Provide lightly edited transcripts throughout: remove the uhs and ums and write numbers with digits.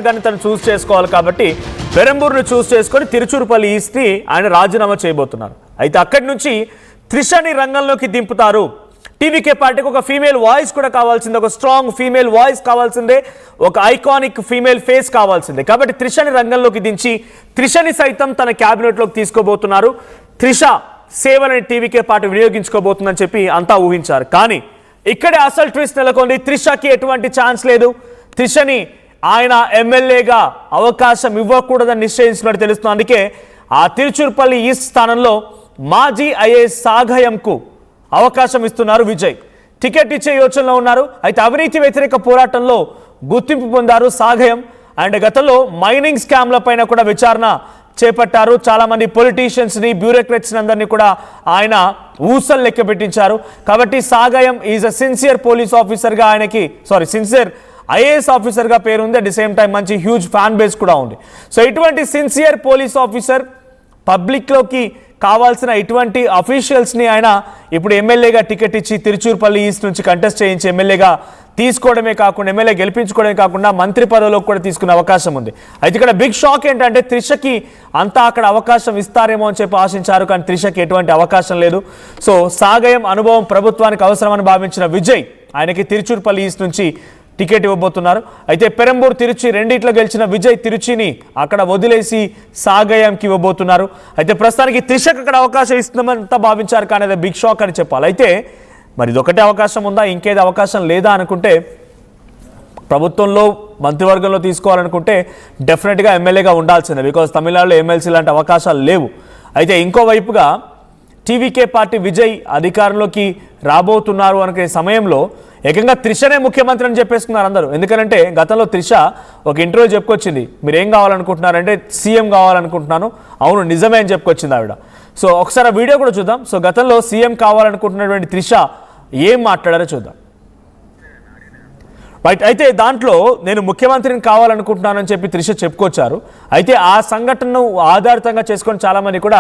కానీ తను చూస్ చేసుకోవాలి కాబట్టి పెరంబూరును చూస్ చేసుకొని తిరుచురుపల్లి ఈస్ట్ ని ఆయన రాజీనామా చేయబోతున్నారు. అయితే అక్కడి నుంచి త్రిషని రంగంలోకి దింపుతారు. టీవీకే పార్టీకి ఒక ఫీమేల్ వాయిస్ కూడా కావాల్సిందే, ఒక స్ట్రాంగ్ ఫీమేల్ వాయిస్ కావాల్సిందే, ఒక ఐకానిక్ ఫీమేల్ ఫేస్ కావాల్సిందే. కాబట్టి త్రిషని రంగంలోకి దించి త్రిషని సైతం తన క్యాబినెట్లోకి తీసుకోబోతున్నారు. త్రిష సేవలని టీవీకే పార్టీ వినియోగించుకోబోతుందని చెప్పి అంతా ఊహించారు. కానీ ఇక్కడే అసలు ట్విస్ట్ నెలకొంది. త్రిషకి ఎటువంటి ఛాన్స్ లేదు. త్రిషని ఆయన ఎమ్మెల్యేగా అవకాశం ఇవ్వకూడదని నిశ్చయించినట్టు తెలుస్తుంది. అందుకే ఆ తిరుచురుపల్లి ఈస్ట్ స్థానంలో మాజీ ఐఏఎస్ సాగయంకు అవకాశం ఇస్తున్నారు విజయ్. టికెట్ ఇచ్చే యోచనలో ఉన్నారు. అయితే అవినీతి వ్యతిరేక పోరాటంలో గుర్తింపు పొందారు సాగయం. అండ్ గతంలో మైనింగ్ స్కామ్ల పైన కూడా విచారణ చేపట్టారు. చాలా మంది పొలిటీషియన్స్ ని, బ్యూరోక్రాట్స్ అందరినీ కూడా ఆయన ఊసలు లెక్క పెట్టించారు. కాబట్టి Sagayam is a sincere police officer గా ఆయనకి సిన్సియర్ ఐఏఎస్ ఆఫీసర్ గా పేరుంది. అట్ ది సేమ్ టైం మంచి హ్యూజ్ ఫ్యాన్ బేస్ కూడా ఉంది. సో ఇటువంటి సిన్సియర్ పోలీస్ ఆఫీసర్, పబ్లిక్ లోకి కావాల్సిన ఇటువంటి అఫీషియల్స్ ని ఆయన ఇప్పుడు ఎమ్మెల్యేగా టికెట్ ఇచ్చి తిరుచురుపల్లి ఈస్ట్ నుంచి కంటెస్ట్ చేయించి ఎమ్మెల్యేగా తీసుకోవడమే కాకుండా, ఎమ్మెల్యే గెలిపించుకోవడమే కాకుండా మంత్రి పదవిలోకి కూడా తీసుకునే అవకాశం ఉంది. అయితే ఇక్కడ బిగ్ షాక్ ఏంటంటే త్రిషకి అంతా అక్కడ అవకాశం ఇస్తారేమో అని చెప్పి ఆశించారు. కానీ త్రిషకి ఎటువంటి అవకాశం లేదు. సో సాగయం అనుభవం ప్రభుత్వానికి అవసరమని భావించిన విజయ్ ఆయనకి తిరుచురుపల్లి ఈస్ట్ నుంచి టికెట్ ఇవ్వబోతున్నారు. అయితే పెరంబూరు, తిరుచి రెండిట్లో గెలిచిన విజయ్ తిరుచిని అక్కడ వదిలేసి సాగయంకి ఇవ్వబోతున్నారు. అయితే ప్రస్తుతానికి త్రిషకు అక్కడ అవకాశం ఇస్తుందంతా భావించారు. కానీ అది బిగ్ షాక్ అని చెప్పాలి. అయితే మరి ఇదొకటే అవకాశం ఉందా, ఇంకేది అవకాశం లేదా అనుకుంటే, ప్రభుత్వంలో మంత్రివర్గంలో తీసుకోవాలనుకుంటే డెఫినెట్గా ఎమ్మెల్యేగా ఉండాల్సిందే. బికాజ్ తమిళనాడులో ఎమ్మెల్సీ లాంటి అవకాశాలు లేవు. అయితే ఇంకోవైపుగా టీవీకే పార్టీ విజయ్ అధికారంలోకి రాబోతున్నారు అనుకునే సమయంలో ఏకంగా త్రిషనే ముఖ్యమంత్రి అని చెప్పేసుకున్నారు అందరూ. ఎందుకంటే గతంలో త్రిష ఒక ఇంటర్వ్యూ చెప్పుకొచ్చింది, మీరు ఏం కావాలనుకుంటున్నారంటే సీఎం కావాలనుకుంటున్నాను, అవును నిజమే అని చెప్పుకొచ్చింది ఆవిడ. సో ఒకసారి వీడియో కూడా చూద్దాం. సో గతంలో సీఎం కావాలనుకుంటున్నటువంటి త్రిష ఏం మాట్లాడారో చూద్దాం. రైట్. అయితే దాంట్లో నేను ముఖ్యమంత్రిని కావాలనుకుంటున్నానని చెప్పి త్రిష చెప్పుకొచ్చారు. అయితే ఆ సంఘటనను ఆధారితంగా చేసుకొని చాలామంది కూడా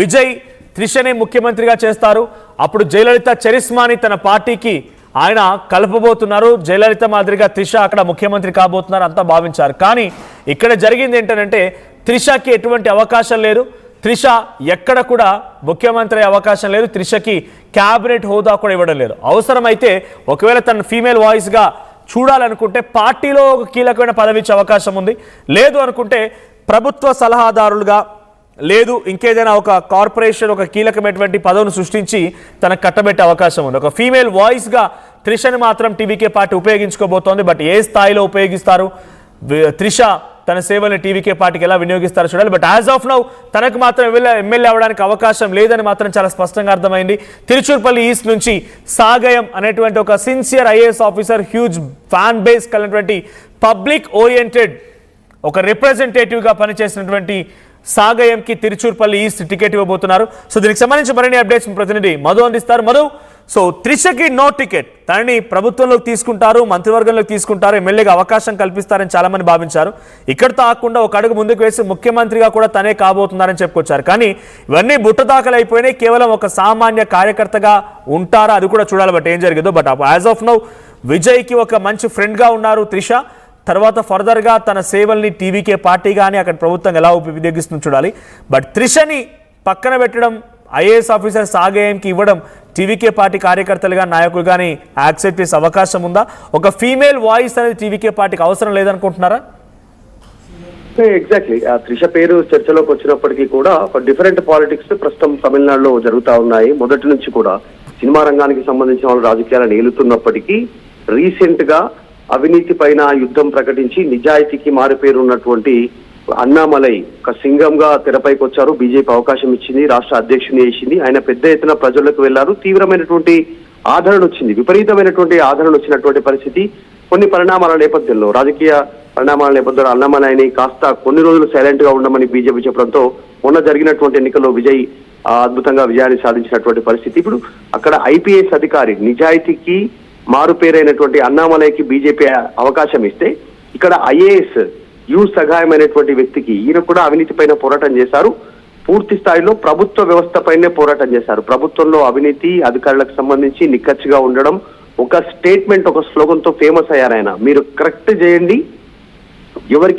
విజయ్ త్రిషనే ముఖ్యమంత్రిగా చేస్తారు, అప్పుడు జయలలిత చరిస్మాని తన పార్టీకి ఆయన కలపబోతున్నారు, జయలలిత మాదిరిగా త్రిష అక్కడ ముఖ్యమంత్రి కాబోతున్నారు అంతా భావించారు. కానీ ఇక్కడ జరిగింది ఏంటంటే త్రిషకి ఎటువంటి అవకాశం లేదు. త్రిష ఎక్కడ కూడా ముఖ్యమంత్రి అవకాశం లేదు. త్రిషకి క్యాబినెట్ హోదా కూడా ఇవ్వడం లేదు. అవసరమైతే ఒకవేళ తన ఫీమేల్ వాయిస్గా చూడాలనుకుంటే పార్టీలో ఒక కీలకమైన పదవి ఇచ్చే అవకాశం ఉంది. లేదు అనుకుంటే ప్రభుత్వ సలహాదారులుగా, లేదు ఇంకేదైనా ఒక కార్పొరేషన్ ఒక కీలకమైనటువంటి పదవిని సృష్టించి తనకు కట్టబెట్టే అవకాశం ఉంది. ఒక ఫీమేల్ వాయిస్గా త్రిషని మాత్రం టీవీకే పార్టీ ఉపయోగించుకోబోతోంది. బట్ ఏ స్థాయిలో ఉపయోగిస్తారు, త్రిష తన సేవల్ని టీవీకే పార్టీకి ఎలా వినియోగిస్తారో చూడాలి. బట్ యాజ్ ఆఫ్ నౌ తనకు మాత్రం ఎమ్మెల్యే అవ్వడానికి అవకాశం లేదని మాత్రం చాలా స్పష్టంగా అర్థమైంది. తిరుచురుపల్లి ఈస్ట్ నుంచి సాగయం అనేటువంటి ఒక sincere IAS officer, huge fan base కలిగినటువంటి పబ్లిక్ ఓరియంటెడ్ ఒక రిప్రజెంటేటివ్గా పనిచేసినటువంటి సాగయంకి తిరుచురుపల్లి ఈస్ట్ టికెట్ ఇవ్వబోతున్నారు. సో దీనికి సంబంధించి మరిన్ని అప్డేట్స్ ప్రతినిధి మధు అందిస్తారు. మధు, సో త్రిషకి నో టికెట్, తనని ప్రభుత్వంలోకి తీసుకుంటారు, మంత్రివర్గంలోకి తీసుకుంటారు, ఎమ్మెల్యేగా అవకాశం కల్పిస్తారని చాలా మంది భావించారు. ఇక్కడితో ఆకుండా ఒక అడుగు ముందుకు వేసి ముఖ్యమంత్రిగా కూడా తనే కాబోతున్నారని చెప్పుకొచ్చారు. కానీ ఇవన్నీ బుట్టదాఖలు అయిపోయినాయి. కేవలం ఒక సామాన్య కార్యకర్తగా ఉంటారా అది కూడా చూడాలి. బట్ ఏం జరిగిందో, బట్ యాజ్ ఆఫ్ నౌ విజయ్కి ఒక మంచి ఫ్రెండ్గా ఉన్నారు త్రిష. తర్వాత ఫర్దర్గా తన సేవల్ని టీవీకే పార్టీ కానీ అక్కడ ప్రభుత్వం ఎలా ఉపయోగిస్తుందో చూడాలి. బట్ త్రిషని పక్కన పెట్టడం, ఐఏఎస్ ఆఫీసర్ సాగయంకి ఇవ్వడం టీవీకే పార్టీ కార్యకర్తలుగా, నాయకులు కానీ యాక్సెప్ట్ చేసే అవకాశం ఉందా? ఒక ఫీమేల్ వాయిస్ అనేది టీవీకే పార్టీకి అవసరం లేదనుకుంటున్నారా? ఎగ్జాక్ట్లీ. త్రిష పేరు చర్చలోకి వచ్చినప్పటికీ కూడా ఒక డిఫరెంట్ పాలిటిక్స్ ప్రస్తుతం తమిళనాడులో జరుగుతూ ఉన్నాయి. మొదటి నుంచి కూడా సినిమా రంగానికి సంబంధించిన వాళ్ళు రాజకీయాలను ఏలుతున్నప్పటికీ రీసెంట్ గా అవినీతి పైన యుద్ధం ప్రకటించి నిజాయితీకి మారుపేరు ఉన్నటువంటి అన్నామలై ఒక సింగంగా తెరపైకి వచ్చారు. బీజేపీ అవకాశం ఇచ్చింది, రాష్ట్ర అధ్యక్షుని చేసింది. ఆయన పెద్ద ఎత్తున ప్రజలకు వెళ్లారు. తీవ్రమైనటువంటి ఆదరణ వచ్చింది, విపరీతమైనటువంటి ఆదరణ వచ్చినటువంటి పరిస్థితి. కొన్ని పరిణామాల నేపథ్యంలో, రాజకీయ పరిణామాల నేపథ్యంలో అన్నామలైని కాస్త కొన్ని రోజులు సైలెంట్ గా ఉండమని బీజేపీ చెప్పడంతో మొన్న జరిగినటువంటి ఎన్నికల్లో విజయ్ అద్భుతంగా విజయాన్ని సాధించినటువంటి పరిస్థితి. ఇప్పుడు అక్కడ ఐపీఎస్ అధికారి, నిజాయితీకి మారుపేరైనటువంటి అన్నామలైకి బీజేపీ అవకాశం ఇస్తే, ఇక్కడ ఐఏఎస్ యు సహాయమైనటువంటి వ్యక్తికి, ఈయన కూడా అవినీతి పైన పోరాటం చేశారు. పూర్తి స్థాయిలో ప్రభుత్వ వ్యవస్థ పైనే పోరాటం చేశారు. ప్రభుత్వంలో అవినీతి, అధికారులకు సంబంధించి నిక్కచ్చిగా ఉండడం, ఒక స్టేట్మెంట్, ఒక స్లోగన్ తో ఫేమస్ అయ్యారు ఆయన. మీరు కరెక్ట్ చేయండి, ఎవరికి